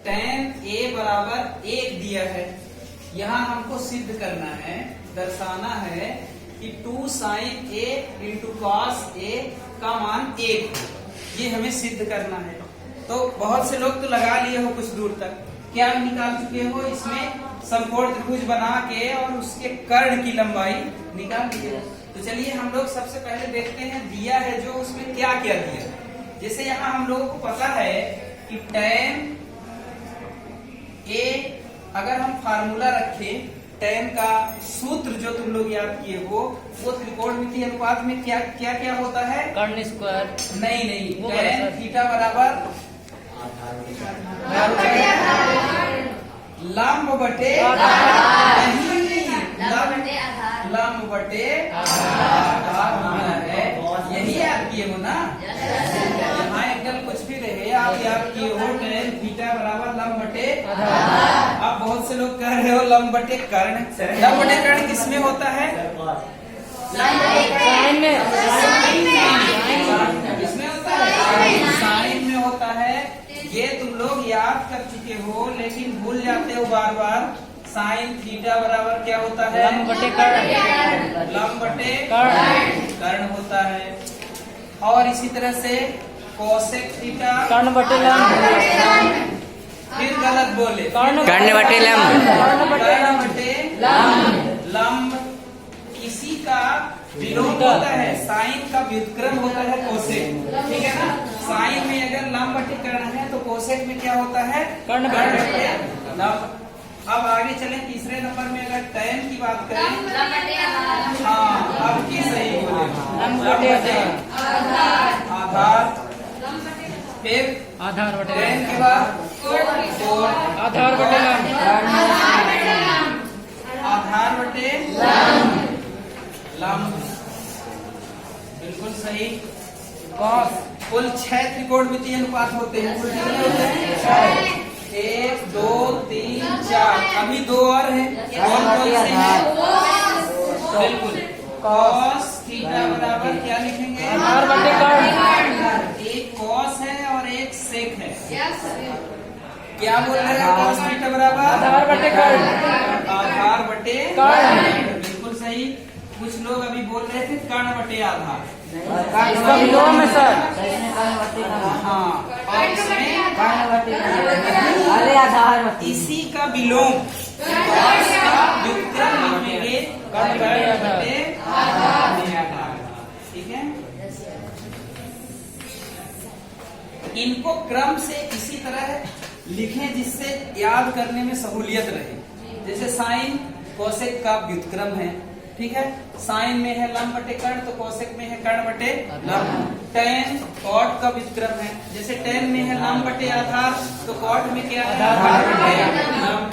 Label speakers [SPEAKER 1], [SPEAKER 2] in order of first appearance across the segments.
[SPEAKER 1] tan a बराबर 1 दिया है। यहाँ हमको सिद्ध करना है, दर्शाना है कि 2 sin a into cos a का मान 1 हो। ये हमें सिद्ध करना है। तो बहुत से लोग तो लगा लिए हो कुछ दूर तक, क्या निकाल चुके हो, इसमें समकोण त्रिभुज बना के और उसके कर्ण की लंबाई निकाल दिए हो। तो चलिए हम लोग सबसे पहले देखते हैं दिया है जो, उसमें क्या क्या दिया है। जैसे यहाँ हम लोगों को पता है कि tan a, अगर हम फार्मूला रखें tan का सूत्र जो तुम लोग याद किए हो, वो त्रिकोणमितीय अनुपात में क्या क्या क्या होता है,
[SPEAKER 2] कर्ण स्क्वायर।
[SPEAKER 1] नहीं, tan थीटा बराबर लंब बटे लंब बटे आधार होना है। यही याद किए हो ना, यहाँ एंगल कुछ भी रहे आप याद किए हो, tan थीटा बराबर लंब बटे। अब बहुत से लोग कह रहे हो लंब बटे कर्ण। लंब बटे कर्ण किसमें होता है,
[SPEAKER 2] साइन में।
[SPEAKER 1] किसमें होता है, साइन में होता है। ये तुम लोग याद कर चुके हो लेकिन भूल जाते हो बार बार। साइन थीटा बराबर क्या होता है,
[SPEAKER 2] लंब बटे कर्ण।
[SPEAKER 1] लंब बटे
[SPEAKER 2] कर्ण।
[SPEAKER 1] कर्ण होता है। और इसी तरह से कोसेक थीटा
[SPEAKER 2] कर्ण बटे लंब।
[SPEAKER 1] फिर गलत बोले,
[SPEAKER 2] कर्ण
[SPEAKER 3] बटे लंब।
[SPEAKER 1] कर्ण बटे लंब। इसी का विलोम होता है, साइन का व्युत्क्रम होता है कोसेक, ठीक है ना। साइन में अगर लंब बटे कर्ण है तो कोसेक में क्या होता है,
[SPEAKER 2] कर्ण बटे
[SPEAKER 1] लंब। अब आगे चलें, तीसरे नंबर में अगर tan की बात करें, हाँ अब की सही बोले,
[SPEAKER 2] लंब बटे
[SPEAKER 1] आधार। फिर
[SPEAKER 2] आधार बटे
[SPEAKER 1] tan के बाद कोण,
[SPEAKER 2] आधार बटे लंब।
[SPEAKER 1] आधार बटे लंब, बिल्कुल सही। कॉस, कुल 6 त्रिकोणमितीय अनुपात होते हैं। कुल कितने होते हैं, 1 2 3 4। अभी 2 और हैं, कौन कौन से हैं, बिल्कुल। कॉस थीटा बराबर क्या लिखेंगे,
[SPEAKER 2] आधार बटे कर्ण।
[SPEAKER 1] एक कॉस है और एक सेक है। क्या बोल रहे हैं, कॉस थीटा बराबर
[SPEAKER 2] आधार बटे कर्ण।
[SPEAKER 1] आधार बटे
[SPEAKER 2] कर्ण।
[SPEAKER 1] बिल्कुल सही। कुछ लोग अभी बोल रहे थे कर्ण बटे आधार,
[SPEAKER 2] इसका विलोम है सर।
[SPEAKER 1] हाँ, और इसमें
[SPEAKER 3] अरे आधार बटे,
[SPEAKER 1] इसी का विलोम का व्युत्क्रम लिखेंगे, कर्ण बटे आधार, ठीक है। इनको क्रम से इसी तरह लिखें जिससे याद करने में सहूलियत रहे। जैसे साइन कोसेक का व्युत्क्रम है, ठीक है। साइन में है लंब बटे कर्ण तो कोसेक में है कर्ण बटे लंब। tan कॉट का व्युत्क्रम है, जैसे tan में है लंब बटे आधार तो कॉट में क्या है, आधार बटे लंब।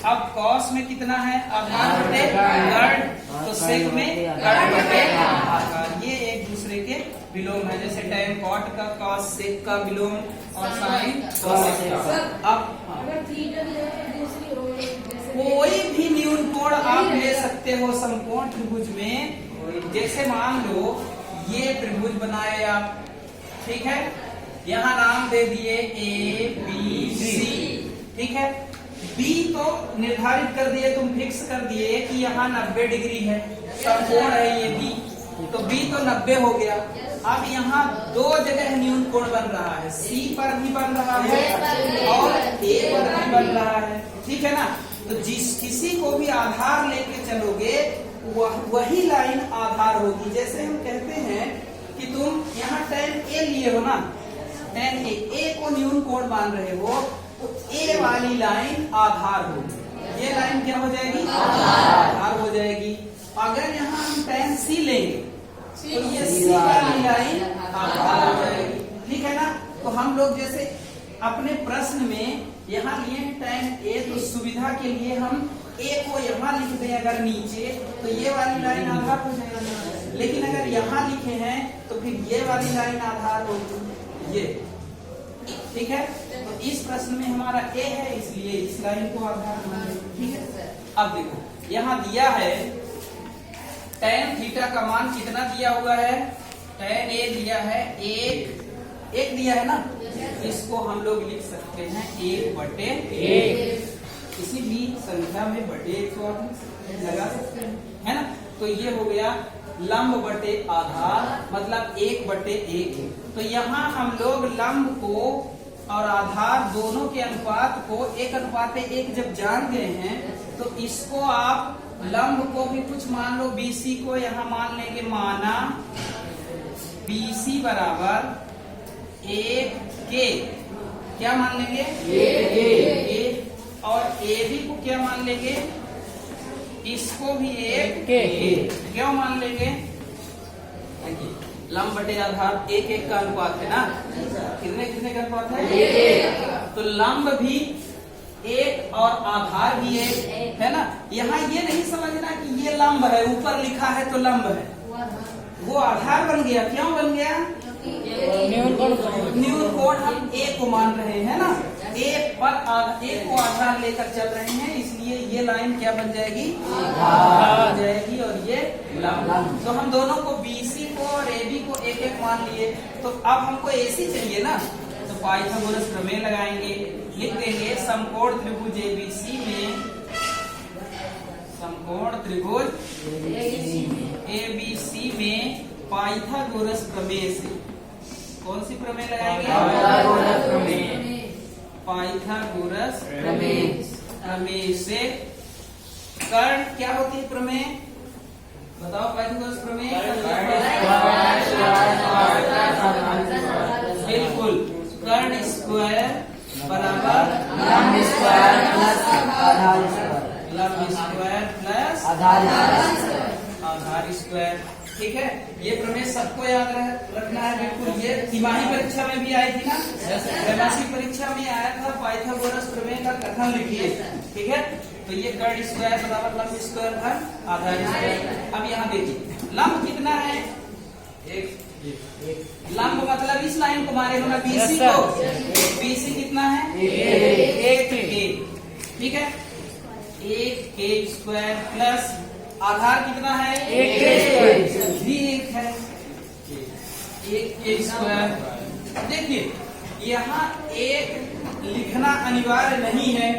[SPEAKER 1] अब कॉस में कितना है, आधार बटे कर्ण, तो सेक में कर्ण बटे आधार। ये एक दूसरे के विलोम है, जैसे tan कॉट का कॉस सेक का विलोम और साइन कोसेक का। अब कोई भी न्यून कोण आप ले सकते हो समकोण त्रिभुज में। जैसे मान लो ये त्रिभुज बनाए आप, ठीक है, यहाँ नाम दे दिए A B C, ठीक है। B तो निर्धारित कर दिए, तुम फिक्स कर दिए कि यहाँ 90 डिग्री है, समकोण है ये B, तो B तो 90 हो गया। अब यहाँ 2 जगह न्यून कोण बन रहा है, C पर भी बन रहा है और A पर भी बन रहा है, ठीक है ना। तो जिस किसी को भी आधार लेके चलोगे वही लाइन आधार होगी। जैसे हम कहते हैं कि तुम यहाँ tan A लिए हो ना, tan A को न्यून कोण मान रहे हो, तो A वाली लाइन आधार होगी। ये लाइन क्या हो जाएगी, आधार हो जाएगी। अगर यहाँ हम tan C लेंगे तो ये C वाली लाइन आधार हो जाएगी, ठीक है ना। तो हम लोग जैसे अपने प्रश्न में यहाँ लिए tan A, तो सुविधा के लिए हम A को यहाँ लिख दें अगर नीचे, तो ये वाली लाइन आधार हो जाएगी। लेकिन अगर यहाँ लिखे हैं तो फिर ये वाली लाइन आधार होगी, ये, ठीक है। तो इस प्रश्न में हमारा A है, इसलिए इस लाइन को आधार मानेंगे, ठीक है। अब देखो यहाँ दिया है tan थीटा का मान कितना दिया हुआ है, tan A दिया है 1 दिया है ना, इसको हम लोग लिख सकते हैं 1/1, किसी भी संख्या में बटे 128 लगा सकते हैं, है ना। तो ये हो गया लंब बटे आधार, मतलब 1/1। तो यहाँ हम लोग लंब को और आधार दोनों के अनुपात को 1:1 जब जान गए हैं, तो इसको आप लंब को भी कुछ मान लो, BC को यहाँ मान लेंगे, माना BC बराबर 1K, क्या मान लेंगे 1K, और AB को क्या मान लेंगे, इसको भी 1K, क्यों मान लेंगे, लंब बटे आधार 1:1 का अनुपात है ना, कितने कितने का अनुपात है 1:1, तो लंब भी 1 और आधार भी 1 है ना। यहाँ ये नहीं समझना कि ये लंब है, ऊपर लिखा है तो लंब है, वो आधार बन गया, क्यों बन गया, न्यून कोण हम A को मान रहे हैं ना, A को आधार लेकर चल रहे हैं, इसलिए ये लाइन क्या बन जाएगी, आधार बन जाएगी, और ये लंब। तो हम दोनों को BC को और AB को 1:1 मान लिए, तो अब हमको AC चाहिए ना, तो पाइथागोरस प्रमेय लगाएंगे, लिख देंगे समकोण त्रिभुज ABC में, समकोण त्रिभुज ABC में पाइथागोरस प्रमेय से, कौन सी प्रमेय लगाएंगे, पाइथागोरस प्रमेय से कर्ण क्या होती है प्रमेय, बताओ पाइथागोरस प्रमेय, बिल्कुल, कर्ण स्क्वायर बराबर
[SPEAKER 3] लंब स्क्वायर प्लस आधार स्क्वायर,
[SPEAKER 1] लंब स्क्वायर प्लस आधार स्क्वायर, ठीक है। ये प्रमेय सबको याद रखना है, बिल्कुल। ये तिमाही परीक्षा में भी आई थी ना, त्रैमासिक परीक्षा में आया था, पाइथागोरस प्रमेय का कथन लिखिए, ठीक है। तो ये कर्ण स्क्वायर बराबर लंब स्क्वायर धन आधार स्क्वायर। अब यहाँ देखिए लंब कितना है, लंब मतलब इस लाइन को मारे होना BC को, BC कितना है 1K, ठीक है, 1K स्क्वायर प्लस आधार कितना है 1K, भी 1 है, 1K स्क्वायर। देखिए यहाँ 1 लिखना अनिवार्य नहीं है,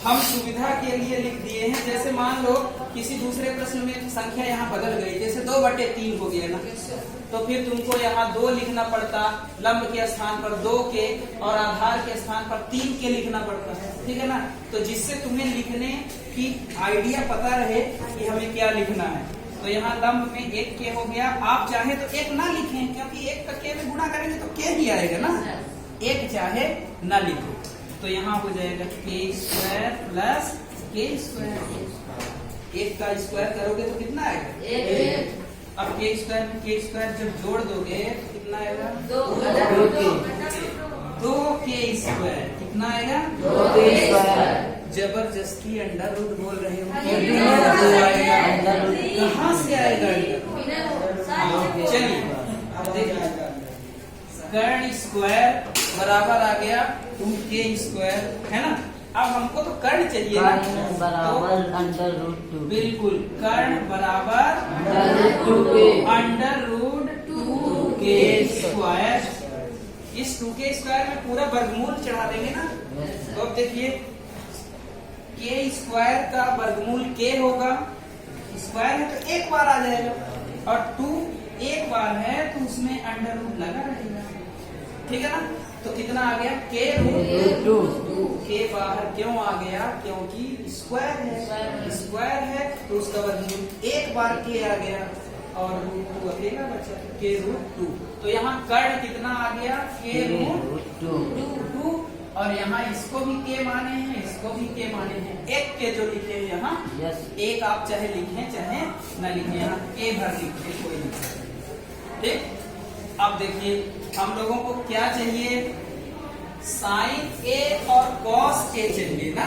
[SPEAKER 1] हम सुविधा के लिए लिख दिए हैं। जैसे मान लो किसी दूसरे प्रश्न में संख्या यहाँ बदल गई, जैसे 2/3 हो गया ना, तो फिर तुमको यहाँ 2 लिखना पड़ता, लंब के स्थान पर 2K और आधार के स्थान पर 3K लिखना पड़ता है, ठीक है ना। तो जिससे तुम्हें लिखने की आइडिया पता रहे कि हमें क्या लिखना है। तो यहाँ लंब में 1K हो गया, आप चाहे तो 1 ना लिखें, क्योंकि 1 का K में गुणा करेंगे तो K ही आएगा ना, 1 चाहे ना लिखो। तो यहाँ हो जाएगा K square plus K square, 1 का स्क्वायर करोगे तो कितना आएगा, अब K स्क्वायर में K स्क्वायर जब जोड़ दोगे तो कितना आएगा 2K स्क्वायर, कितना आएगा
[SPEAKER 3] 2K स्क्वायर,
[SPEAKER 1] जबरदस्ती अंडर रूट बोल रहे हो, कहाँ से आएगा, चलिए अब देखिए कर्ण स्क्वायर बराबर आ गया 2K स्क्वायर, है ना। अब हमको तो कर्ण चाहिए ना,
[SPEAKER 3] कर्ण बराबर √2,
[SPEAKER 1] बिल्कुल, कर्ण बराबर √2K स्क्वायर। इस 2K स्क्वायर में पूरा वर्गमूल चढ़ा देंगे ना, तो अब देखिए K स्क्वायर का वर्गमूल K होगा, स्क्वायर है तो 1 बार आ जाएगा, और 2 1 बार है तो उसमें अंडर रूट लगा रहेगा, ठीक है ना। तो कितना आ गया K√2, K बाहर क्यों आ गया, क्योंकि स्क्वायर है तो उसका वर्गमूल 1 बार K आ गया, और √2 अकेला बचा K√2। तो यहाँ कर्ण कितना आ गया K√2, और यहाँ इसको भी K माने हैं, इसको भी K माने हैं, 1 K जो लिखे हैं यहाँ, 1 आप चाहे लिखें चाहे न लिखें, यहाँ K भर लिखे, कोई नहीं, ठीक। अब देखिए हम लोगों को क्या चाहिए, साइन A और कॉस A चाहिए ना।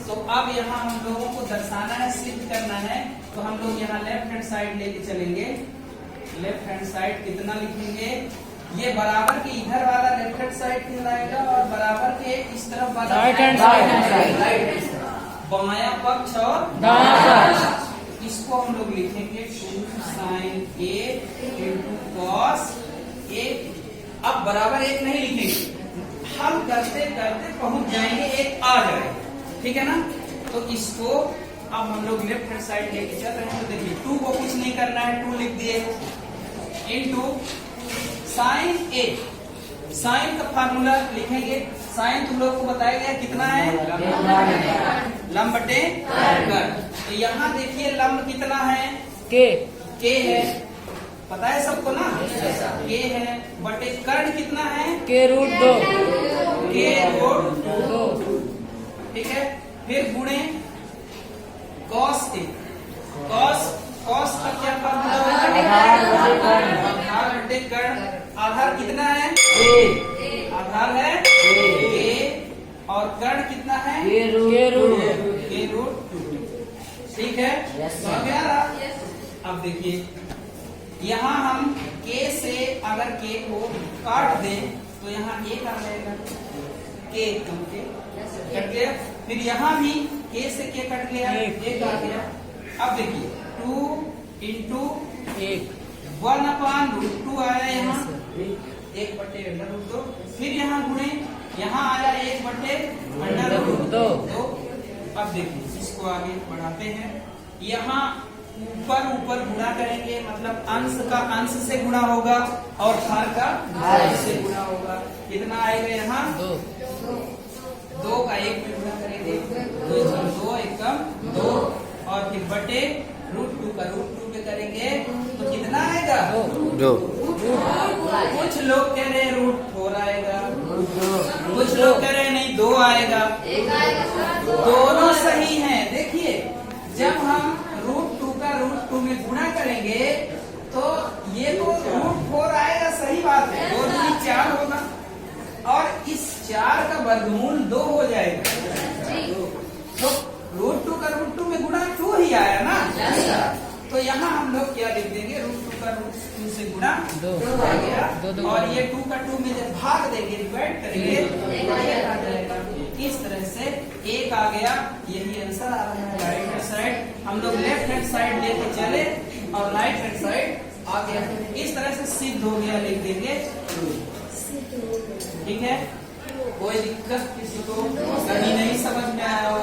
[SPEAKER 1] तो अब यहाँ हम लोगों को दर्शाना है, सिद्ध करना है, तो हम लोग यहाँ लेफ्ट हैंड साइड लेके चलेंगे। लेफ्ट हैंड साइड कितना लिखेंगे, ये बराबर के इधर वाला लेफ्ट हैंड साइड कहलाएगा, और बराबर के इस तरफ वाला
[SPEAKER 2] राइट हैंड साइड,
[SPEAKER 1] बायां पक्ष और
[SPEAKER 2] दायां पक्ष,
[SPEAKER 1] इसको हम लोग लिखेंगे 2 sin A into cos A। अब बराबर 1 नहीं लिखेंगे, हल करते करते पहुंच जाएंगे, एक आ जाएगा, ठीक है ना। तो इसको अब हम लोग लेफ्ट हैंड साइड लेके चल रहे हैं। तो देखिए 2 को कुछ नहीं करना है, 2 लिख दिए इनटू साइन ए। साइन का फार्मूला लिखेंगे। साइन तुम लोग को बताया गया कितना है, लंब बटे कर्ण। तो यहाँ देखिए लंब कितना है, के है, पता है सबको ना, के है, बटे कर्ण कितना है,
[SPEAKER 2] के रूट 2,
[SPEAKER 1] के रूट 2, ठीक है। फिर गुणे कॉस ए। कॉस का क्या फार्मूला होगा, आधार बटे कर्ण। आधार कितना है, आधार है ए, और कर्ण कितना है,
[SPEAKER 2] के रूट
[SPEAKER 1] 2, ठीक है। समझ में आ रहा। अब देखिए यहाँ हम के से अगर के को काट दें तो यहाँ एक आ जाएगा, के कम के कट गया। फिर यहाँ भी के से के कट गया, एक आ गया। अब देखिए 2 इंटू 1/√2 आया यहाँ, 1/√2। फिर यहाँ गुणे, यहाँ आया 1/√2। अब देखिए इसको आगे बढ़ाते हैं। यहाँ ऊपर ऊपर गुणा करेंगे, मतलब अंश का अंश से गुणा होगा और भार का भार से गुणा होगा। कितना आएगा यहाँ, 2 का 1 में गुणा करेंगे, 2 एकम 2, और फिर बटे √2 का √2 पे करेंगे तो कितना आएगा,
[SPEAKER 3] 2।
[SPEAKER 1] कुछ लोग कह रहे हैं √4 आएगा, कुछ लोग कह रहे हैं नहीं 2 आएगा। दोनों सही हैं। देखिए जब हम √2 का √2 में गुणा करेंगे तो ये तो √4 आएगा, सही बात है, 2 दूनी 4 होगा, और इस 4 का वर्गमूल 2 हो जाएगा। तो √2 का √2 में गुणा 2 ही आया ना। तो यहाँ हम लोग क्या लिख देंगे, √2 का √2 से गुणा 2 आ गया, और ये 2 का 2 में जब भाग देंगे, डिवाइड करेंगे तो 1 आ जाएगा। इस तरह से 1 आ गया, यही आंसर आ रहा है राइट हैंड साइड। हम लोग लेफ्ट हैंड साइड लेके चले और राइट हैंड साइड आ गया। इस तरह से सिद्ध हो गया, लिख देंगे, ठीक है। कोई दिक्कत किसी को कहीं नहीं समझ में आया हो।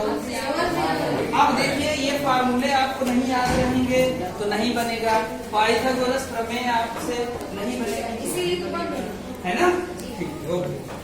[SPEAKER 1] अब देखिए ये फार्मूले आपको नहीं याद रहेंगे तो नहीं बनेगा। पाइथागोरस प्रमेय आपसे नहीं बनेगा, है ना। ठीक, ओके।